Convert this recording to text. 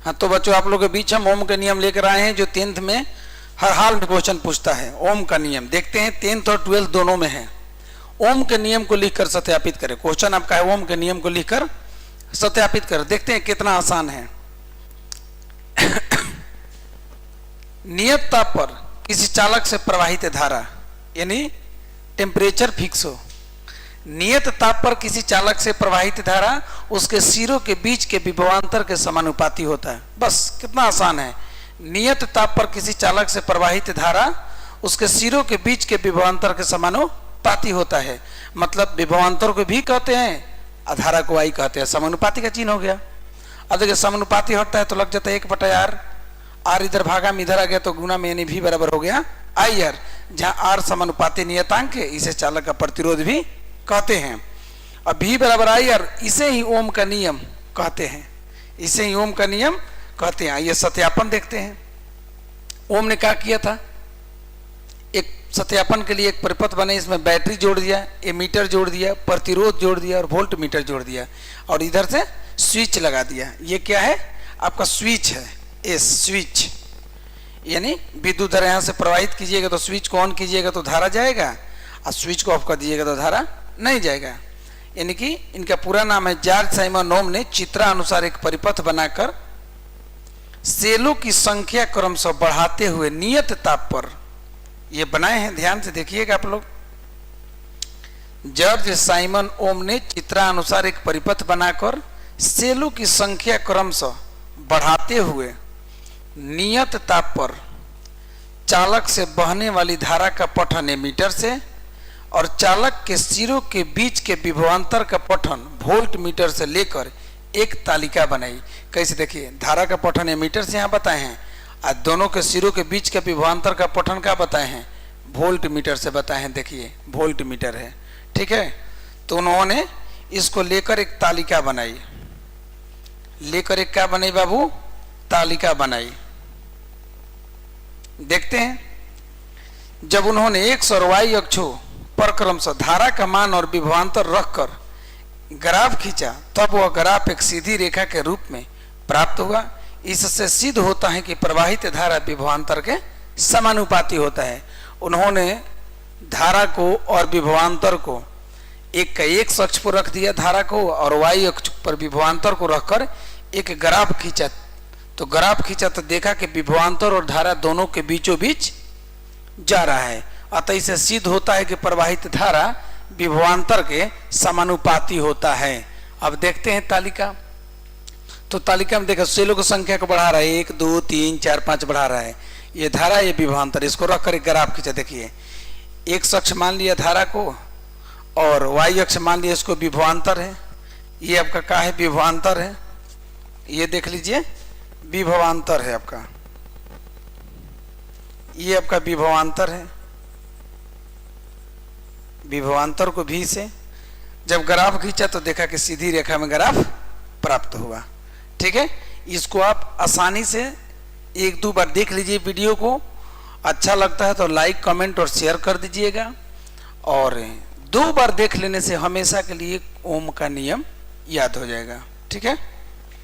हाँ, तो बच्चों आप लोग के बीच हम ओम के नियम लेकर आए हैं जो 10th में हर हाल में क्वेश्चन पूछता है। ओम का नियम देखते हैं, 10th और 12th दोनों में है। ओम के नियम को लिखकर सत्यापित करें। क्वेश्चन आपका है ओम के नियम को लिखकर सत्यापित करें। देखते हैं कितना आसान है। नियत ताप पर किसी चालक से प्रवाहित धारा, यानी टेम्परेचर फिक्स हो। नियत ताप पर किसी चालक से प्रवाहित धारा उसके सिरों के बीच के विभवांतर के समानुपाती होता है। बस कितना आसान है। नियत ताप पर किसी चालक से प्रवाहित धारा उसके सिरों के बीच के विभवांतर के समानुपाती होता है। मतलब विभवांतर को भी कहते हैं, धारा को आई कहते हैं। समानुपाती का चिन्ह हो गया। अब देखिए समानुपाती होता है तो लग जाता है 1/r। आर इधर भागा में इधर आ गया तो गुना में, यानी भी बराबर हो गया IR। जहां आर समानुपाती नियतांक है, इसे चालक का प्रतिरोध भी कहते हैं। अब भी बराबर IR, इसे ही ओम का नियम कहते हैं। इसे ही ओम का नियम कहते हैं। ये सत्यापन देखते हैं। ओम ने क्या किया था, एक सत्यापन के लिए एक परिपथ बने, इसमें बैटरी जोड़ दिया, एमीटर जोड़ दिया, प्रतिरोध जोड़ दिया और वोल्ट मीटर जोड़ दिया और इधर से स्विच लगा दिया। ये क्या है आपका स्विच है, स्विच। यानी विद्युत धारा यहां से प्रवाहित कीजिएगा तो स्विच को ऑन कीजिएगा तो धारा जाएगा, और स्विच को ऑफ कर दीजिएगा तो धारा नहीं जाएगा। यानी कि इनका पूरा नाम है, जॉर्ज साइमन ओम ने चित्रानुसार एक परिपथ बनाकर सेलों की संख्या क्रमशः बढ़ाते हुए नियत ताप पर ये बनाए हैं। ध्यान से देखिएगा आप लोग। जॉर्ज साइमन ओम ने चित्रानुसार एक परिपथ बनाकर सेलों की संख्या क्रमशः बढ़ाते हुए नियत ताप पर चालक से बहने वाली धारा का पठन एमीटर से और चालक के सिरों के बीच के विभवांतर का पठन वोल्ट मीटर से लेकर एक तालिका बनाई। कैसे देखिए, धारा का पठन एमीटर से यहाँ बताए हैं और दोनों के सिरों के बीच के विभवांतर का पठन क्या बताए हैं, वोल्ट मीटर से बताए हैं। देखिए वोल्ट मीटर है, ठीक है। तो उन्होंने इसको लेकर एक तालिका बनाई, लेकर एक क्या बनाई बाबू, तालिका बनाई। देखते हैं, जब उन्होंने X और Y अक्षों पर क्रमशः धारा का मान और विभवांतर रखकर ग्राफ खींचा, तब वह ग्राफ एक सीधी रेखा के रूप में प्राप्त हुआ। इससे सिद्ध होता है कि प्रवाहित धारा विभवांतर के समानुपाती होता है। उन्होंने धारा को और विभवांतर को एक का X अक्ष पर रख दिया धारा को, और Y अक्ष पर विभवांतर को रखकर एक ग्राफ खींचा। तो ग्राफ खींचा तो देखा कि विभवांतर और धारा दोनों के बीचों बीच जा रहा है। अतः इसे सिद्ध होता है कि प्रवाहित धारा विभवांतर के समानुपाती होता है। अब देखते हैं तालिका। तो तालिका में देखा सेलों की संख्या को बढ़ा रहा है, 1 2 3 4 5 बढ़ा रहा है। ये धारा, ये विभवांतर, इसको रखकर एक ग्राफ खींचा। देखिए X अक्ष मान लिया धारा को और Y अक्ष मान लिया इसको विभवांतर है। ये आपका क्या है, विभवांतर है। ये देख लीजिए विभवांतर है आपका, ये आपका विभवांतर है। विभवांतर को भी से जब ग्राफ खींचा तो देखा कि सीधी रेखा में ग्राफ प्राप्त हुआ, ठीक है। इसको आप आसानी से 1-2 बार देख लीजिए वीडियो को। अच्छा लगता है तो लाइक कमेंट और शेयर कर दीजिएगा। और 2 बार देख लेने से हमेशा के लिए ओम का नियम याद हो जाएगा, ठीक है।